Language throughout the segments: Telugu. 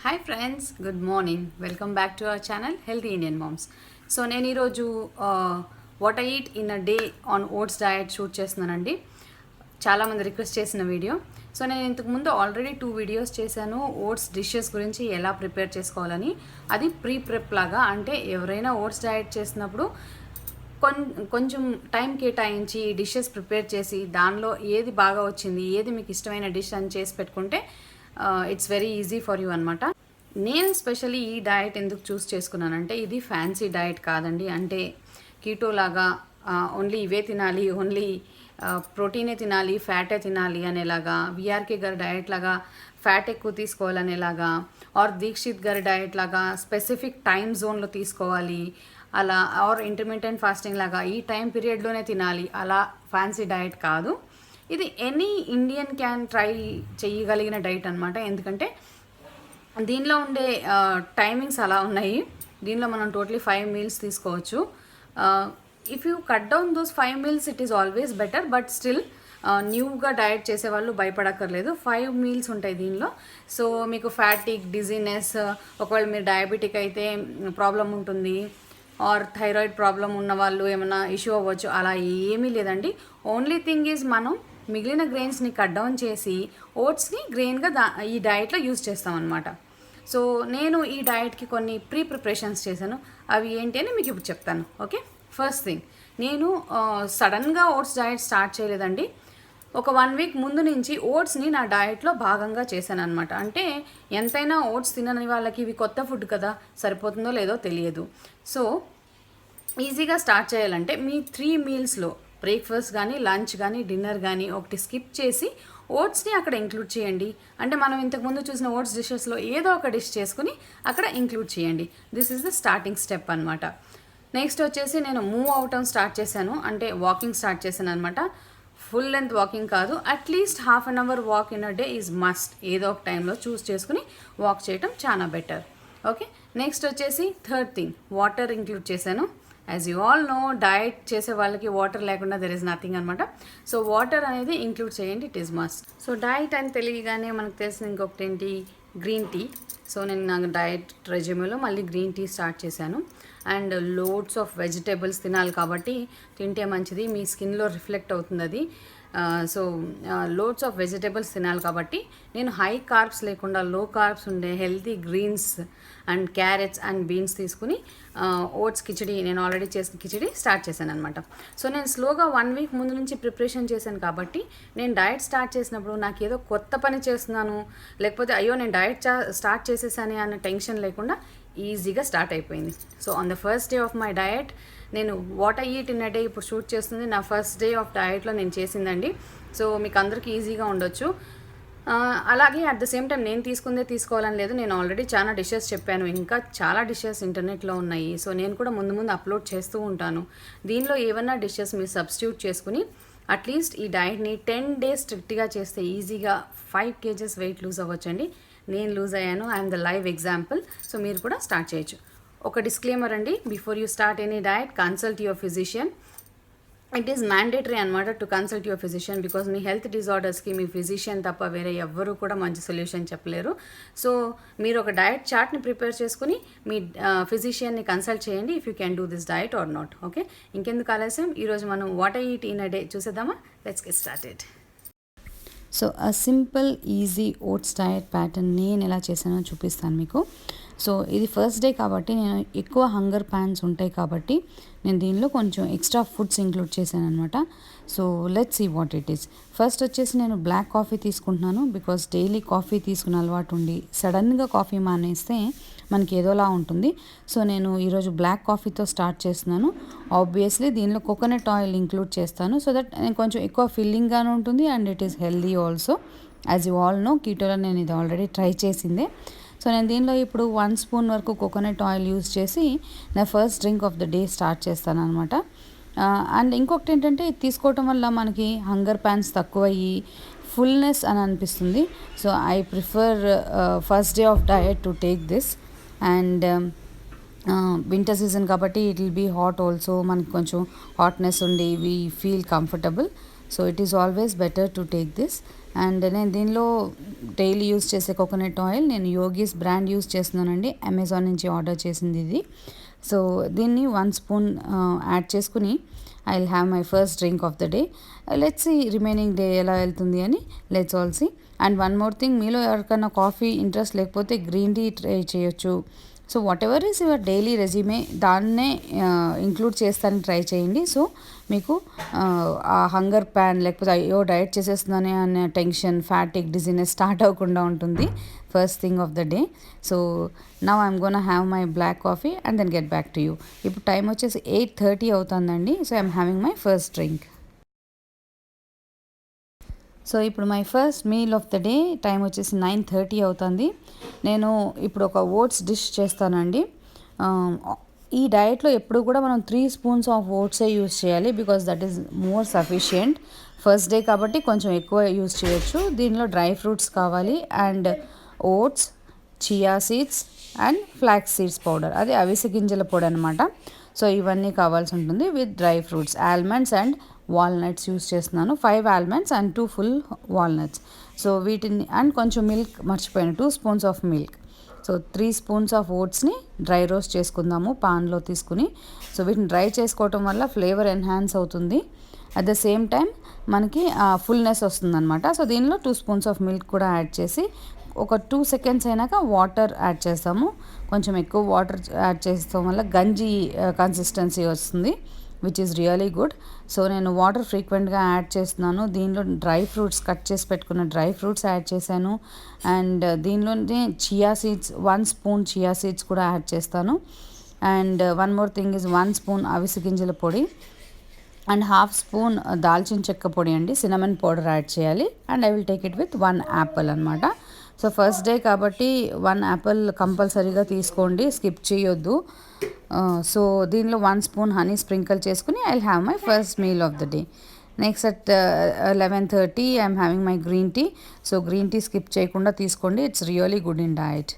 Hi friends, good morning. Welcome back to our channel healthy Indian moms. So నేను ఈరోజు what I eat in a day on oats diet shoot చేస్తున్నానండి. చాలామంది రిక్వెస్ట్ చేసిన వీడియో. సో నేను ఇంతకుముందు ఆల్రెడీ 2 వీడియోస్ చేశాను ఓట్స్ డిషెస్ గురించి ఎలా ప్రిపేర్ చేసుకోవాలని. అది ప్రెప్ లాగా, అంటే ఎవరైనా ఓట్స్ డయట్ చేసినప్పుడు కొంచెం టైం కేటాయించి డిషెస్ ప్రిపేర్ చేసి దానిలో ఏది బాగా వచ్చింది, ఏది మీకు ఇష్టమైన డిష్ అని చేసి పెట్టుకుంటే it's very easy for you అనమాట. నేను స్పెషల్లీ ఈ డయట్ ఎందుకు చూస్ చేసుకున్నానంటే, ఇది ఫ్యాన్సీ డయట్ కాదండి. అంటే కీటో లాగా ఓన్లీ ఇవే తినాలి, ఓన్లీ ప్రోటీనే తినాలి, ఫ్యాటే తినాలి అనేలాగా, విఆర్కే గారి డయట్ లాగా ఫ్యాట్ ఎక్కువ తీసుకోవాలనేలాగా, ఆర్ దీక్షిత్ గారి డయట్ లాగా స్పెసిఫిక్ టైం జోన్లో తీసుకోవాలి అలా, ఆర్ ఇంటర్మీడియట్ ఫాస్టింగ్ లాగా ఈ టైం పీరియడ్లోనే తినాలి అలా ఫ్యాన్సీ డయట్ కాదు. ఇది ఎనీ ఇండియన్ క్యాన్ ట్రై చేయగలిగిన డైట్ అనమాట. ఎందుకంటే దీనిలో ఉండే టైమింగ్స్ అలా ఉన్నాయి. దీనిలో మనం టోటలీ 5 మీల్స్ తీసుకోవచ్చు. If you cut down those 5 meals it is always better, but still న్యూగా డయట్ చేసేవాళ్ళు భయపడక్కర్లేదు. 5 మీల్స్ ఉంటాయి దీనిలో. సో మీకు ఫ్యాటిక్, డిజీనెస్, ఒకవేళ మీరు డయాబెటిక్ అయితే ప్రాబ్లం ఉంటుంది, ఆర్ థైరాయిడ్ ప్రాబ్లం ఉన్న వాళ్ళు ఏమైనా ఇష్యూ అవ్వచ్చు, అలా ఏమీ లేదండి. ఓన్లీ థింగ్ ఈజ్ మనం మిగిలిన గ్రెయిన్స్ని కట్ డౌన్ చేసి ఓట్స్ని గ్రెయిన్గా ఈ డయట్లో యూజ్ చేస్తామన్నమాట. సో నేను ఈ డయట్కి కొన్ని ప్రిపరేషన్స్ చేశాను. అవి ఏంటి అని మీకు ఇప్పుడు చెప్తాను. ఓకే, ఫస్ట్ థింగ్, నేను సడన్గా ఓట్స్ డయట్ స్టార్ట్ చేయలేదండి. ఒక 1 వీక్ ముందు నుంచి ఓట్స్ని నా డయట్లో భాగంగా చేశాను అనమాట. అంటే ఎంతైనా ఓట్స్ తినని వాళ్ళకి ఇవి కొత్త ఫుడ్ కదా, సరిపోతుందో లేదో తెలియదు. సో ఈజీగా స్టార్ట్ చేయాలంటే మీ 3 మీల్స్లో బ్రేక్ఫాస్ట్ కానీ, లంచ్ కానీ, డిన్నర్ కానీ ఒకటి స్కిప్ చేసి ఓట్స్ని అక్కడ ఇంక్లూడ్ చేయండి. అంటే మనం ఇంతకుముందు చూసిన ఓట్స్ డిషెస్లో ఏదో ఒక డిష్ చేసుకుని అక్కడ ఇంక్లూడ్ చేయండి. This is the starting step అనమాట. నెక్స్ట్ వచ్చేసి నేను మూవ్ అవటం స్టార్ట్ చేశాను, అంటే వాకింగ్ స్టార్ట్ చేశాను అనమాట. ఫుల్ లెంత్ వాకింగ్ కాదు, at least ½ an hour walk in a day is must. ఏదో ఒక టైంలో చూస్ చేసుకుని వాక్ చేయటం చాలా బెటర్. ఓకే, నెక్స్ట్ వచ్చేసి థర్డ్ థింగ్, వాటర్ ఇంక్లూడ్ చేశాను. As you all know, diet చేసే వాళ్ళకి వాటర్ లేకుండా దెర్ ఇస్ నథింగ్ అనమాట. సో వాటర్ అనేది ఇంక్లూడ్ చేయండి, it is must. So diet అని తెలియగానే మనకు తెలిసిన ఇంకొకటి ఏంటి, గ్రీన్ టీ. సో నేను నా డయట్ రెజ్యూమేలో మళ్ళీ గ్రీన్ టీ స్టార్ట్ చేశాను. అండ్ లోడ్స్ ఆఫ్ వెజిటేబుల్స్ తినాలి కాబట్టి తింటే మంచిది, మీ స్కిన్లో రిఫ్లెక్ట్ అవుతుంది అది. సో లోడ్స్ ఆఫ్ వెజిటేబుల్స్ తినాలి కాబట్టి నేను హై కార్బ్స్ లేకుండా లో కార్బ్స్ ఉండే healthy greens and carrots and beans తీసుకుని ఓట్స్ కిచిడి, నేను ఆల్రెడీ చేసిన కిచిడి స్టార్ట్ చేశాను అనమాట. సో నేను స్లోగా 1 వీక్ ముందు నుంచి ప్రిపరేషన్ చేశాను కాబట్టి నేను డయట్ స్టార్ట్ చేసినప్పుడు నాకు ఏదో కొత్త పని చేస్తున్నాను, లేకపోతే అయ్యో నేను డయట్ స్టార్ట్ చేసేసాను అన్న టెన్షన్ లేకుండా ఈజీగా స్టార్ట్ అయిపోయింది. So on the first day of my diet, నేను what I eat in a day ఇప్పుడు షూట్ చేస్తుంది నా ఫస్ట్ డే ఆఫ్ డయట్లో నేను చేసిందండి. సో మీకు అందరికీ ఈజీగా ఉండొచ్చు. అలాగే అట్ ద సేమ్ టైం నేను తీసుకుందే తీసుకోవాలని లేదు. నేను ఆల్రెడీ చాలా డిషెస్ చెప్పాను, ఇంకా చాలా డిషెస్ ఇంటర్నెట్లో ఉన్నాయి. సో నేను కూడా ముందు ముందు అప్లోడ్ చేస్తూ ఉంటాను. దీనిలో ఏమన్నా డిషెస్ మీరు సబ్స్టిట్యూట్ చేసుకుని అట్లీస్ట్ ఈ డయట్ని 10 డేస్ స్ట్రిక్ట్గా చేస్తే ఈజీగా 5 kgs వెయిట్ లూజ్ అవ్వచ్చండి. నేను లూజ్ అయ్యాను, I'm the live example. So మీరు కూడా స్టార్ట్ చేయొచ్చు. ఒక డిస్క్లైమర్ అండి, before you start any diet consult your physician. It is mandatory అనమాట to consult your physician, because మీ హెల్త్ డిజార్డర్స్కి మీ ఫిజిషియన్ తప్ప వేరే ఎవ్వరూ కూడా మంచి సొల్యూషన్ చెప్పలేరు. సో మీరు ఒక డయట్ చార్ట్ని ప్రిపేర్ చేసుకుని మీ ఫిజిషియన్ని కన్సల్ట్ చేయండి if you can do this diet or not. Okay, ఇంకెందుకు ఆలస్యం, ఈరోజు మనం what I eat in a day చూసేద్దామా? Let's get started. So ah simple easy oats diet pattern నేను ఎలా చేశానో చూపిస్తాను మీకు. సో ఇది ఫస్ట్ డే కాబట్టి నేను ఎక్కువ హంగర్ ప్యాన్స్ ఉంటాయి కాబట్టి నేను దీనిలో కొంచెం ఎక్స్ట్రా ఫుడ్స్ ఇంక్లూడ్ చేశాను అనమాట. So let's see what it is. First వచ్చేసి నేను బ్లాక్ కాఫీ తీసుకుంటున్నాను, బికాస్ డైలీ కాఫీ తీసుకునే అలవాటు ఉండి సడన్గా కాఫీ మానేస్తే మనకి ఏదోలా ఉంటుంది. సో నేను ఈరోజు బ్లాక్ కాఫీతో స్టార్ట్ చేస్తున్నాను. ఆబ్వియస్లీ దీనిలో కోకోనట్ ఆయిల్ ఇంక్లూడ్ చేస్తాను, సో దట్ కొంచెం ఎక్కువ ఫిల్లింగ్గానే ఉంటుంది and it is healthy also. As you all know, కీటోలో నేను ఇది ఆల్రెడీ ట్రై చేసిందే. సో నేను దీనిలో ఇప్పుడు 1 స్పూన్ వరకు కోకోనట్ ఆయిల్ యూజ్ చేసి నా first drink of the day start చేస్తాను అనమాట. అండ్ ఇంకొకటి ఏంటంటే, ఇది తీసుకోవటం వల్ల మనకి హంగర్ ప్యాన్స్ తక్కువయ్యి ఫుల్నెస్ అని అనిపిస్తుంది. So I prefer first day of diet to take this. And winter season కాబట్టి it will be hot also, మనకి కొంచెం హాట్నెస్ ఉండి we feel comfortable. So it is always better to take this. And నేను దీనిలో డైలీ యూస్ చేసే కోకోనట్ ఆయిల్ నేను యోగీస్ బ్రాండ్ యూస్ చేస్తున్నానండి. అమెజాన్ నుంచి ఆర్డర్ చేసింది ఇది. సో దీన్ని 1 స్పూన్ యాడ్ చేసుకుని I will have my first drink of the day. Let's see remaining day ఎలా వెళ్తుంది అని. Let's all see. And one more thing, మీలో ఎవరికైనా కాఫీ ఇంట్రెస్ట్ లేకపోతే గ్రీన్ టీ ట్రై చేయొచ్చు. So whatever is your daily resume దాన్నే ఇంక్లూడ్ చేస్తానికి ట్రై చేయండి. సో మీకు ఆ హంగర్ ప్యాన్ లేకపోతే అయ్యో డైట్ చేసేస్తున్నానే అనే టెన్షన్, ఫ్యాటిక్, డిజీనెస్ స్టార్ట్ అవ్వకుండా ఉంటుంది first thing of the day. So now I'm gonna have my black coffee and then get back to you. ఇప్పుడు టైం వచ్చేసి 8:30 అవుతుందండి. So I'm having my first drink. So ఇప్పుడు my first meal of the day time వచ్చేసి 9:30 అవుతుంది. నేను ఇప్పుడు ఒక ఓట్స్ డిష్ చేస్తానండి. ఈ డయట్లో ఎప్పుడు కూడా మనం 3 స్పూన్స్ ఆఫ్ ఓట్సే యూస్ చేయాలి, because that is more sufficient. First day కాబట్టి కొంచెం ఎక్కువ యూస్ చేయొచ్చు. దీనిలో డ్రై ఫ్రూట్స్ కావాలి and oats, chia seeds and flax seeds powder, అది అవిసె గింజల పొడి అనమాట. సో ఇవన్నీ కావాల్సి ఉంటుంది with dry fruits, almonds and walnuts use చేస్తున్నాను. 5 almonds and 2 full walnuts. So వీటిని అండ్ కొంచెం మిల్క్ మర్చిపోయాను, 2 spoons of milk. So 3 spoons of ఓట్స్ని dry roast చేసుకుందాము పాన్లో తీసుకుని. సో వీటిని డ్రై చేసుకోవటం వల్ల ఫ్లేవర్ ఎన్హాన్స్ అవుతుంది. అట్ ద సేమ్ టైం మనకి ఫుల్నెస్ వస్తుందన్నమాట. సో దీనిలో 2 స్పూన్స్ ఆఫ్ మిల్క్ కూడా యాడ్ చేసి ఒక 2 సెకండ్స్ అయినాక వాటర్ యాడ్ చేస్తాము. కొంచెం ఎక్కువ వాటర్ యాడ్ చేస్తాం వల్ల గంజి కన్సిస్టెన్సీ వస్తుంది, which is really good. So నేను వాటర్ ఫ్రీక్వెంట్గా యాడ్ చేస్తున్నాను. దీనిలో డ్రై ఫ్రూట్స్, కట్ చేసి పెట్టుకున్న డ్రై ఫ్రూట్స్ యాడ్ చేశాను. అండ్ దీనిలోనే chia seeds, 1 spoon chia seeds కూడా యాడ్ చేస్తాను. And one more thing is 1 spoon అవిసె గింజల పొడి అండ్ 1/2 స్పూన్ దాల్చిన చెక్క పొడి అండి, సినమన్ పౌడర్ యాడ్ చేయాలి. And I will take it with 1 Apple అనమాట. సో ఫస్ట్ డే కాబట్టి 1 యాపిల్ కంపల్సరీగా తీసుకోండి, స్కిప్ చేయొద్దు. సో దీనిలో 1 స్పూన్ హనీ స్ప్రింకిల్ చేసుకుని I will have my first meal of the day. Next at 11:30 I'm having my green tea. So green tea skip చేయకుండా తీసుకోండి, it's really good in diet.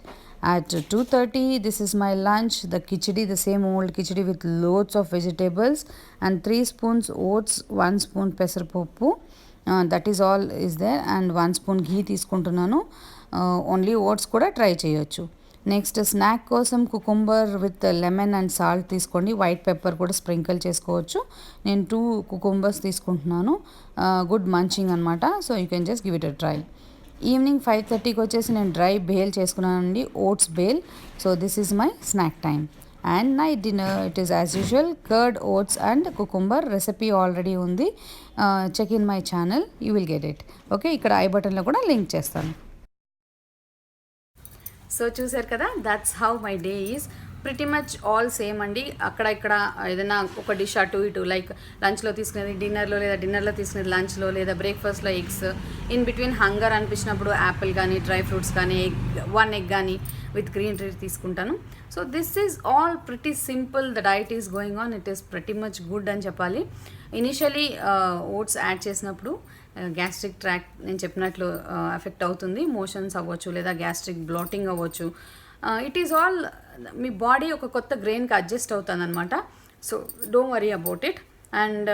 At 2:30 this is my lunch, the khichdi, the same old khichdi with loads of vegetables and 3 spoons oats, 1 spoon pesarapappu, that is all is there, and 1 spoon ghee తీసుకుంటున్నాను. ఓన్లీ ఓట్స్ కూడా ట్రై చేయొచ్చు. నెక్స్ట్ స్నాక్ కోసం cucumber with lemon and salt తీసుకోండి, వైట్ పెప్పర్ కూడా స్ప్రింకిల్ చేసుకోవచ్చు. నేను 2 కుకుంబర్స్ తీసుకుంటున్నాను. గుడ్ మంచింగ్ అనమాట. So you can just give it a try. Evening 5:30కి వచ్చేసి నేను డ్రై బేల్ చేసుకున్నానండి, oats bhel. So this is my snack time. And night dinner it is as usual curd, oats and cucumber. Recipe already ఉంది, check in my channel, you will get it. Okay, ఇక్కడ ఐ బటన్లో కూడా లింక్ చేస్తాను. సో చూసారు కదా, that's how my day is. Pretty much all same అండి. అక్కడ ఇక్కడ ఏదైనా ఒక డిష్ అటు ఇటు, లైక్ లంచ్లో తీసుకునేది డిన్నర్లో, లేదా డిన్నర్లో తీసుకునేది లంచ్లో, లేదా బ్రేక్ఫాస్ట్లో ఎగ్స్, ఇన్ బిట్వీన్ హంగర్ అనిపించినప్పుడు యాపిల్ కానీ, డ్రై ఫ్రూట్స్ కానీ, 1 egg కానీ విత్ గ్రీన్ టీ తీసుకుంటాను. So this is all pretty simple. The diet is going on, it is pretty much good అని చెప్పాలి. ఇనిషియలీ ఓట్స్ యాడ్ చేసినప్పుడు గ్యాస్ట్రిక్ ట్రాక్ నేను చెప్పినట్లు ఎఫెక్ట్ అవుతుంది, మోషన్స్ అవ్వచ్చు లేదా గ్యాస్ట్రిక్ బ్లోటింగ్ అవ్వచ్చు. It is all me body ఒక కొత్త గ్రెయిన్కి అడ్జస్ట్ అవుతుంది అనమాట. So don't worry about it. And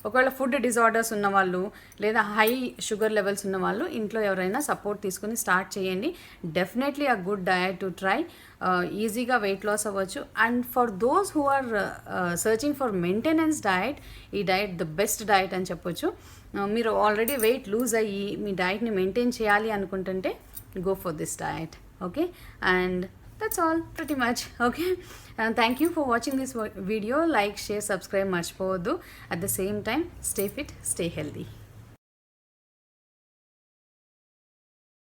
ఒకవేళ ఫుడ్ డిజార్డర్స్ ఉన్నవాళ్ళు లేదా హై షుగర్ లెవెల్స్ ఉన్నవాళ్ళు ఇంట్లో ఎవరైనా సపోర్ట్ తీసుకుని స్టార్ట్ చేయండి. Definitely a good diet to try. ఈజీగా వెయిట్ లాస్ అవ్వచ్చు. And for those who are searching for maintenance diet, ఈ డయట్ ద బెస్ట్ డయట్ అని చెప్పొచ్చు. మీరు ఆల్రెడీ వెయిట్ లూజ్ అయ్యి మీ డయట్ని మెయింటైన్ చేయాలి అనుకుంటుంటే go for this diet. Okay, and that's all pretty much. Okay, and thank you for watching this video. Like, share, subscribe, marchipovoddu. At the same time, stay fit, stay healthy.